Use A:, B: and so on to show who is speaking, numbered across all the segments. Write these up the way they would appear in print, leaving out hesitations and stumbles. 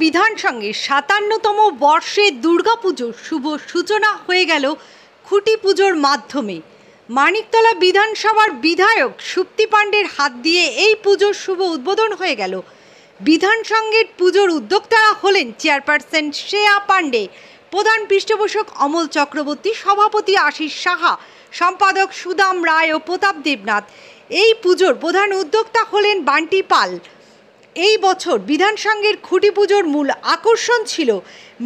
A: বিধান সঙ্গে ৫৭তম বর্ষে দুর্গাপুজোর শুভ সূচনা হয়ে গেল খুঁটি পুজোর মাধ্যমে। মানিকতলা বিধানসভার বিধায়ক সুপ্তি পাণ্ডের হাত দিয়ে এই পুজোর শুভ উদ্বোধন হয়ে গেল। বিধান সঙ্গের পুজোর উদ্যোক্তারা হলেন চেয়ারপারসন শ্রেয়া পাণ্ডে, প্রধান পৃষ্ঠপোষক অমল চক্রবর্তী, সভাপতি আশিস সাহা, সম্পাদক সুদাম রায় ও প্রতাপ দেবনাথ। এই পুজোর প্রধান উদ্যোক্তা হলেন বান্টি পাল। এই বছর বিধান সঙ্গের খুঁটি পুজোর মূল আকর্ষণ ছিল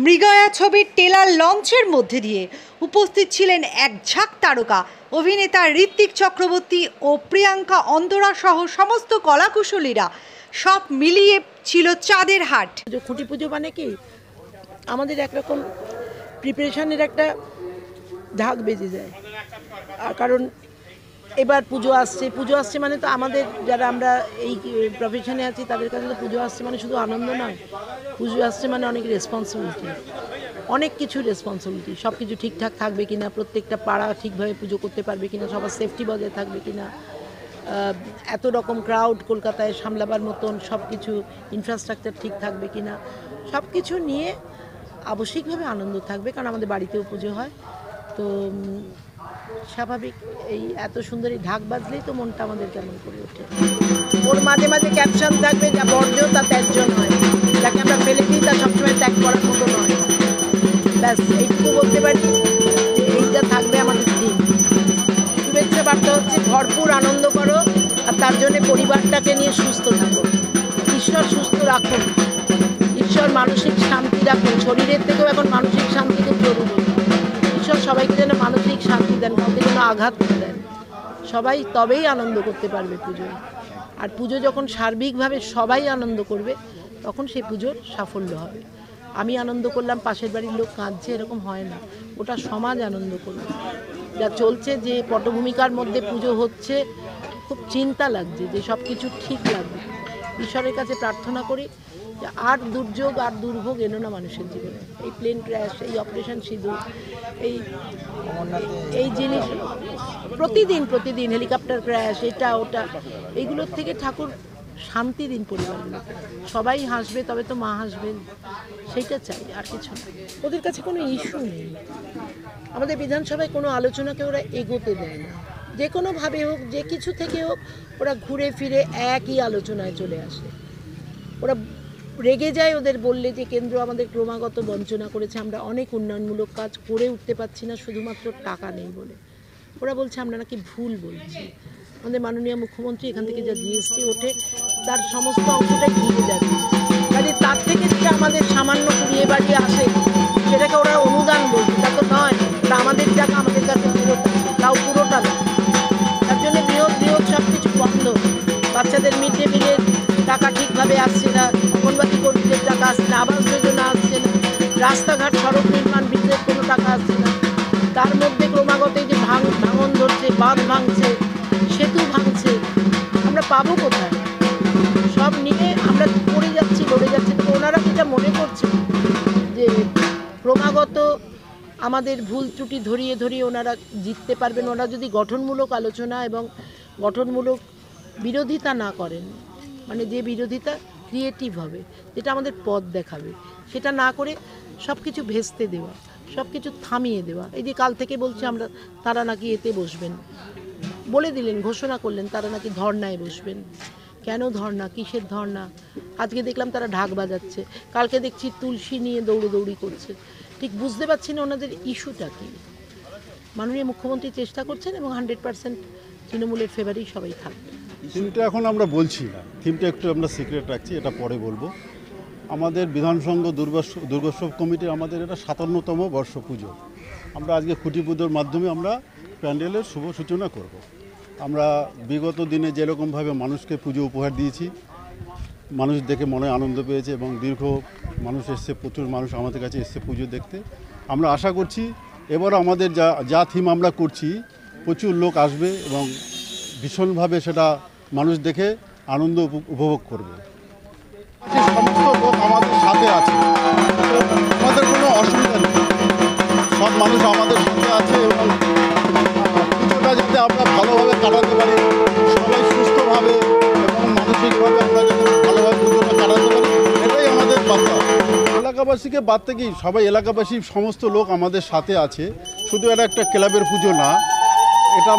A: মৃগয়া ছবির টেলার লঞ্চের মধ্যে দিয়ে উপস্থিত ছিলেন এক ঝাঁক তারকা অভিনেতা ঋত্বিক চক্রবর্তী ও প্রিয়াঙ্কা অন্তরা সহ সমস্ত কলাকুশলীরা। সব মিলিয়ে ছিল চাঁদের হাট।
B: খুঁটি পুজো মানে কি আমাদের একরকম প্রিপারেশনের একটা ঢাক বেজে যায়, কারণ এবার পুজো আসছে মানে তো আমাদের যারা আমরা এই প্রফেশনে আছি তাদের কাছে তো পুজো আসছে মানে শুধু আনন্দ নয়, পুজো আসছে মানে অনেক রেসপন্সিবিলিটি, সব কিছু ঠিকঠাক থাকবে কিনা, প্রত্যেকটা পাড়া ঠিকভাবে পুজো করতে পারবে কিনা, সবার সেফটি বজায় থাকবে কিনা, এত রকম ক্রাউড কলকাতায় সামলাবার মতন সব কিছু ইনফ্রাস্ট্রাকচার ঠিক থাকবে কিনা, সব কিছু নিয়ে আবশ্যিকভাবে আনন্দ থাকবে, কারণ আমাদের বাড়িতেও পুজো হয়। তো স্বাভাবিক এই এত সুন্দর এই ঢাক বাজলেই তো মনটা আমাদের কেমন করে ওঠে। ওর মাঝে মাঝে ক্যাপশন থাকবে, যা বর্জ্য তা ত্যায্য নয়, যাকে আমরা ফেলে দিই তা সবসময় ত্যাগ করার মতো নয়। ব্যাস এইটুকু বলতে পারি যে এইটা থাকবে আমাদের দিন। শুভেচ্ছা বার্তা হচ্ছে ভরপুর আনন্দ করো, আর তার জন্যে পরিবারটাকে নিয়ে সুস্থ থাকো। ঈশ্বর সুস্থ রাখুন, ঈশ্বর মানসিক শান্তি রাখুন, শরীরের থেকেও এখন মানসিক শান্তি খুব জরুরি। ঈশ্বর সবাইকে যেন মানসিক শান্তি দেন, কাউকে যেন আঘাত দেন, সবাই তবেই আনন্দ করতে পারবে পুজোয়। আর পুজো যখন সার্বিকভাবে সবাই আনন্দ করবে তখন সেই পুজোর সাফল্য হবে। আমি আনন্দ করলাম, পাশের বাড়ির লোক কাঁদছে, এরকম হয় না, ওটা সমাজ আনন্দ করবে। যা চলছে, যে পটভূমিকার মধ্যে পুজো হচ্ছে, খুব চিন্তা লাগছে যে সব কিছু ঠিক লাগবে। ঈশ্বরের কাছে প্রার্থনা করি যে আর দুর্যোগ আর দুর্ভোগ এলো না মানুষের জীবনে। এই প্লেন ক্র্যাশ, এই অপারেশন সিঁদুর, এই জিনিস প্রতিদিন হেলিকপ্টার ক্র্যাশ, এটা ওটা, এইগুলোর থেকে ঠাকুর শান্তি দিন পরিবারগুলো, সবাই হাসবে, তবে তো মা হাসবেন, সেইটা চাই, আর কিছু না। ওদের কাছে কোনো ইস্যু নেই। আমাদের বিধানসভায় কোনো আলোচনাকে ওরা এগোতে দেয় না, যে কোনোভাবে হোক, যে কিছু থেকে হোক, ওরা ঘুরে ফিরে একই আলোচনায় চলে আসে। ওরা রেগে যায় ওদের বললে যে কেন্দ্র আমাদের ক্রমাগত বঞ্চনা করেছে, আমরা অনেক উন্নয়নমূলক কাজ করে উঠতে পারছি না, শুধুমাত্র টাকা নেই বলে। ওরা বলছে আমরা নাকি ভুল বলছি। আমাদের মাননীয় মুখ্যমন্ত্রী এখান থেকে যা জিএসটি ওঠে তার সমস্ত অংশটাই ঘিরে যাবে, কাজে তার থেকে যেটা আমাদের সামান্য কুড়িয়ে বাড়িয়ে আসে সেটাকে ওরা অনুদান বলছে, তা তো নয়। তা আমাদের টাকা আমাদের কাছে ফেরত, তাও পুরোটা নয়। তার জন্য বৃহৎ সব কিছু বন্ধ। বাচ্চাদের মিড ডে মিলের টাকা ঠিকভাবে আসছে না, অঙ্গনবাড়ি কর্মীদের টাকা আসছে না, আবাস যোজনা আসছে না, রাস্তাঘাট সড়ক নির্মাণ বৃদ্ধির কোনো টাকা আসছে না। তার মধ্যে ক্রমাগত এই যে ভাঙন ধরছে, বাঁধ ভাঙছে, সেতু ভাঙছে, আমরা পাবো কোথায়? সব নিয়ে আমরা লড়ে যাচ্ছি। তো ওনারা যেটা মনে করছে যে ক্রমাগত আমাদের ভুল ত্রুটি ধরিয়ে ওনারা জিততে পারবেন, ওনারা যদি গঠনমূলক আলোচনা এবং গঠনমূলক বিরোধিতা না করেন, মানে যে বিরোধিতা ক্রিয়েটিভ হবে, যেটা আমাদের পথ দেখাবে, সেটা না করে সব কিছু ভেস্তে দেওয়া, সব কিছু থামিয়ে দেওয়া। এই যে কাল থেকে বলছে তারা নাকি এতে বসবেন, বলে দিলেন, ঘোষণা করলেন তারা নাকি ধর্নায় বসবেন। কেন ধর্না, কিসের ধর্না? আজকে দেখলাম তারা ঢাক বাজাচ্ছে, কালকে দেখছি তুলসী নিয়ে দৌড়ি করছে। ঠিক বুঝতে পারছি না ওনাদের ইস্যুটা কী। মাননীয় মুখ্যমন্ত্রী চেষ্টা করছেন এবং 100% তৃণমূলের ফেভারেই সবাই থাকবে।
C: থিমটা এখন আমরা বলছি না, থিমটা একটু আমরা সিক্রেট রাখছি, এটা পরে বলবো। আমাদের বিধানসংঘ দুর্গোৎসব কমিটির আমাদের এটা ৫৭তম বর্ষ পুজো। আমরা আজকে খুঁটি পুজোর মাধ্যমে আমরা প্যান্ডেলের শুভ সূচনা করব। আমরা বিগত দিনে যেরকমভাবে মানুষকে পুজো উপহার দিয়েছি, মানুষ দেখে মনে আনন্দ পেয়েছে এবং মানুষ এসছে, প্রচুর মানুষ আমাদের কাছে এসছে পুজো দেখতে। আমরা আশা করছি এবার আমাদের যা থিম আমরা করছি, প্রচুর লোক আসবে এবং ভীষণভাবে সেটা মানুষ দেখে আনন্দ উপভোগ করবে। সমস্ত লোক আমাদের সাথে আছে, আমাদের কোনো অসুবিধা নেই, সব মানুষ আমাদের সাথে আছে এবং পুজোটা যাতে আমরা ভালোভাবে কাটাতে পারি, সবাই সুস্থভাবে এবং মানসিকভাবে আমরা যাতে ভালোভাবে পুজোটা কাটাতে পারি, এটাই আমাদের বার্তা। এলাকাবাসীকে বাদ থেকেই সবাই এলাকাবাসী সমস্ত লোক আমাদের সাথে আছে। শুধু এটা একটা ক্লাবের পুজো না, এটা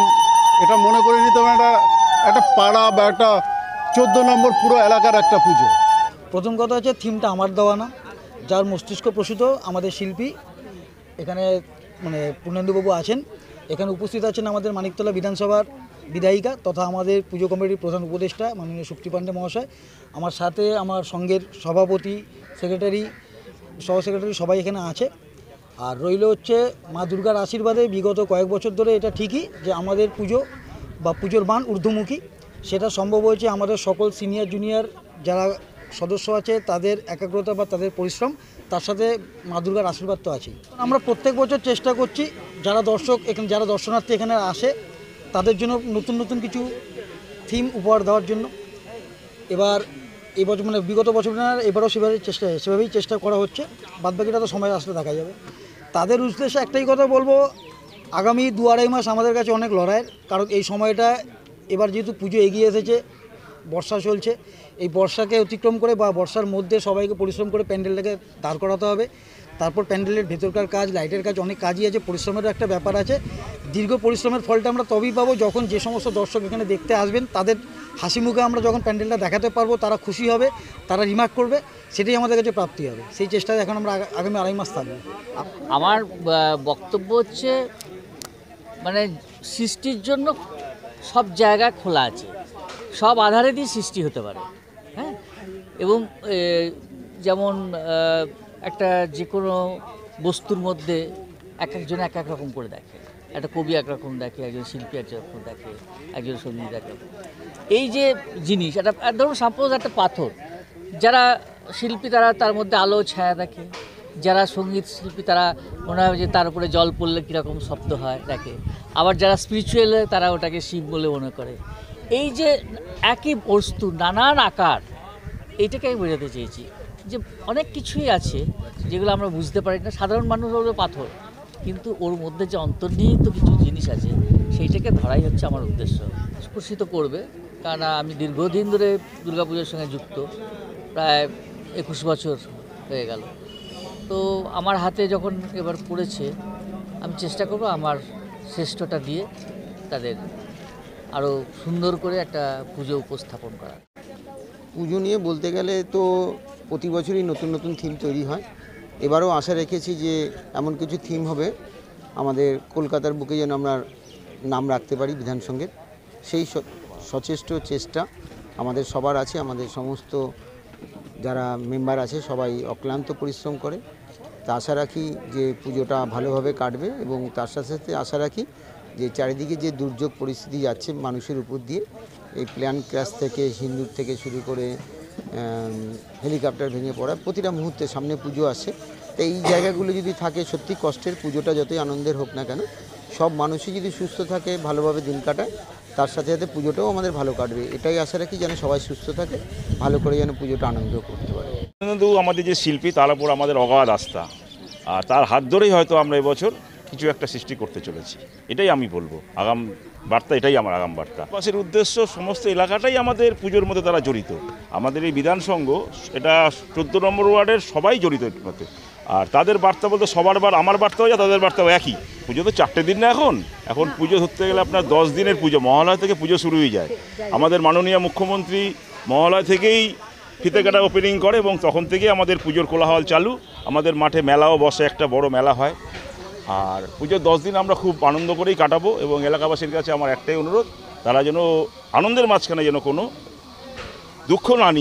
C: এটা মনে করে নিতে হবে একটা পাড়া বা একটা 14 নম্বর পুরো এলাকার একটা পুজো।
D: প্রথম কথা হচ্ছে থিমটা আমার দেওয়া না, যার মস্তিষ্ক প্রসূত আমাদের শিল্পী এখানে মানে পূর্ণেন্দুবাবু আছেন। এখানে উপস্থিত আছেন আমাদের মানিকতলা বিধানসভার বিধায়িকা তথা আমাদের পুজো কমিটির প্রধান উপদেষ্টা মাননীয় সুপ্তি পাণ্ডে মহাশয়। আমার সাথে আমার সঙ্গের সভাপতি, সেক্রেটারি, সহ সেক্রেটারি সবাই এখানে আছে। আর রইল হচ্ছে মা দুর্গার আশীর্বাদে বিগত কয়েক বছর ধরে এটা ঠিকই যে আমাদের পুজো বা পুজোর মান ঊর্ধ্বমুখী। সেটা সম্ভব হয়েছে আমাদের সকল সিনিয়র জুনিয়র যারা সদস্য আছে তাদের একাগ্রতা বা তাদের পরিশ্রম, তার সাথে মা দুর্গার আশীর্বাদ তো আছেই। আমরা প্রত্যেক বছর চেষ্টা করছি যারা দর্শক এখানে, যারা দর্শনার্থী এখানে আসে তাদের জন্য নতুন নতুন কিছু থিম উপহার দেওয়ার জন্য। এবার এই বছর মানে বিগত বছর এবারও সেভাবেই চেষ্টা করা হচ্ছে। বাদবাকিটা তো সময় আসলে দেখা যাবে। তাদের উদ্দেশ্যে একটাই কথা বলবো, আগামী 2-2.5 মাস আমাদের কাছে অনেক লড়াইয়ের, কারণ এই সময়টা এবার যেহেতু পুজো এগিয়ে এসেছে, বর্ষা চলছে, এই বর্ষাকে অতিক্রম করে বা বর্ষার মধ্যে সবাইকে পরিশ্রম করে প্যান্ডেলটাকে দাঁড় করাতে হবে। তারপর প্যান্ডেলের ভেতরকার কাজ, লাইটের কাজ, অনেক কাজই আছে, পরিশ্রমের একটা ব্যাপার আছে। দীর্ঘ পরিশ্রমের ফলটা আমরা তবেই পাবো যখন যে সমস্ত দর্শক এখানে দেখতে আসবেন তাদের হাসি মুখে আমরা যখন প্যান্ডেলটা দেখাতে পারবো, তারা খুশি হবে, তারা রিমার্ক করবে, সেটাই আমাদের কাছে প্রাপ্তি হবে। সেই চেষ্টায় এখন আমরা আগামী 2.5 মাস থাকবো।
E: আমার বক্তব্য হচ্ছে মানে সৃষ্টির জন্য সব জায়গা খোলা আছে, সব আধারে দিয়ে সৃষ্টি হতে পারে। হ্যাঁ, এবং যেমন একটা যে কোনো বস্তুর মধ্যে এক একজন এক এক রকম করে দেখে। একটা কবি একরকম দেখে, একজন শিল্পী একরকম দেখে, একজন সঙ্গীত দেখে। এই যে জিনিস, একটা ধরুন সাপোজ একটা পাথর, যারা শিল্পী তারা তার মধ্যে আলো ছায়া দেখে, যারা সঙ্গীত শিল্পী তারা মনে হয় যে তার উপরে জল পড়লে কীরকম শব্দ হয় দেখে, আবার যারা স্পিরিচুয়াল তারা ওটাকে শিব বলে মনে করে। এই যে একই বস্তু নানান আকার, এইটাকে আমি বোঝাতে চেয়েছি যে অনেক কিছুই আছে যেগুলো আমরা বুঝতে পারি না। সাধারণ মানুষ হলো পাথর, কিন্তু ওর মধ্যে যে অন্তর্নিহিত কিছু জিনিস আছে সেইটাকে ধরাই হচ্ছে আমার উদ্দেশ্য। স্পর্শিত করবে, কারণ আমি দীর্ঘদিন ধরে দুর্গাপুজোর সঙ্গে যুক্ত, প্রায় 21 বছর হয়ে গেল। তো আমার হাতে যখন এবার পড়েছে, আমি চেষ্টা করব আমার শ্রেষ্ঠটা দিয়ে তাদের আরও সুন্দর করে একটা পুজো উপস্থাপন করা।
F: পুজো নিয়ে বলতে গেলে তো প্রতি বছরই নতুন নতুন থিম তৈরি হয়। এবারও আশা রেখেছি যে এমন কিছু থিম হবে আমাদের কলকাতার বুকে যেন আমরা নাম রাখতে পারি বিধান সঙ্গীত। সেই সচেষ্ট চেষ্টা আমাদের সবার আছে, আমাদের সমস্ত যারা মেম্বার আছে সবাই অক্লান্ত পরিশ্রম করে। তা আশা রাখি যে পুজোটা ভালোভাবে কাটবে, এবং তার সাথে সাথে আশা রাখি যে চারিদিকে যে দুর্যোগ পরিস্থিতি যাচ্ছে মানুষের উপর দিয়ে, এই প্লেন ক্র্যাশ থেকে সিন্দুর থেকে শুরু করে হেলিকপ্টার ভেঙে পড়া, প্রতিটা মুহূর্তে সামনে পুজো আসে। তো এই জায়গাগুলো যদি থাকে, সত্যি কষ্টের, পুজোটা যতই আনন্দের হোক না কেন, সব মানুষই যদি সুস্থ থাকে, ভালোভাবে দিন কাটায়, তার সাথে সাথে পুজোটাও আমাদের ভালো কাটবে। এটাই আশা রাখি যেন সবাই সুস্থ থাকে, ভালো করে যেন পুজোটা আনন্দ করতে পারে।
G: আমাদের যে শিল্পী তার উপর আমাদের অগাধ আস্থা, আর তার হাত ধরেই হয়তো আমরা এবছর কিছু একটা সৃষ্টি করতে চলেছি। এটাই আমি বলবো আগাম বার্তা, এটাই আমার আগাম বার্তা। বাসের উদ্দেশ্য সমস্ত এলাকাটাই আমাদের পুজোর মধ্যে তারা জড়িত। আমাদের এই বিধান সংঘ, এটা 14 নম্বর ওয়ার্ডের সবাই জড়িত এর মধ্যে। আর তাদের বার্তা বলতে সবার আমার বার্তাও যা তাদের বার্তাও একই। পুজো তো 4টে দিন না, এখন পুজো ধরতে গেলে আপনার 10 দিনের পুজো, মহালয়া থেকে পুজো শুরু হয়ে যায়। আমাদের মাননীয় মুখ্যমন্ত্রী মহালয়া থেকেই ফিতে কাটা ওপেনিং করে, এবং তখন থেকেই আমাদের পুজোর কোলাহল চালু। আমাদের মাঠে মেলাও বসে, একটা বড় মেলা হয়। আর পুজোর 10 দিন আমরা খুব আনন্দ করেই কাটাবো, এবং এলাকাবাসীর কাছে আমার একটাই অনুরোধ, তারা যেন আনন্দের মাঝখানে যেন কোনো দুঃখ না নিয়ে